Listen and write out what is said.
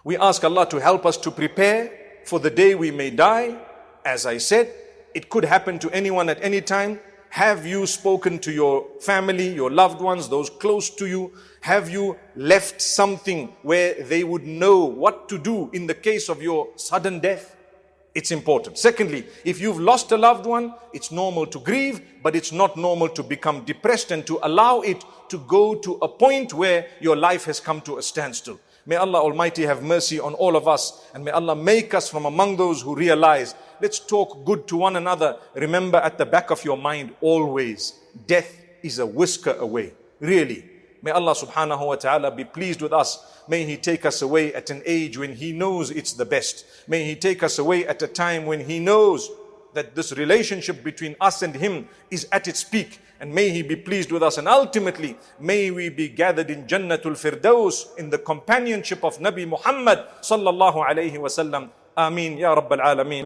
We ask Allah to help us to prepare for the day we may die. As I said, it could happen to anyone at any time. Have you spoken to your family, your loved ones, those close to you? Have you left something where they would know what to do in the case of your sudden death? It's important. Secondly, if you've lost a loved one, it's normal to grieve, but it's not normal to become depressed and to allow it to go to a point where your life has come to a standstill. May Allah Almighty have mercy on all of us, and may Allah make us from among those who realize, let's talk good to one another. Remember at the back of your mind always, death is a whisker away. Really. May Allah subhanahu wa ta'ala be pleased with us. May He take us away at an age when He knows it's the best. May He take us away at a time when He knows that this relationship between us and Him is at its peak. And may He be pleased with us. And ultimately, may we be gathered in Jannatul Firdaus, in the companionship of Nabi Muhammad sallallahu alayhi wa sallam. Ameen ya Rabbal Alameen.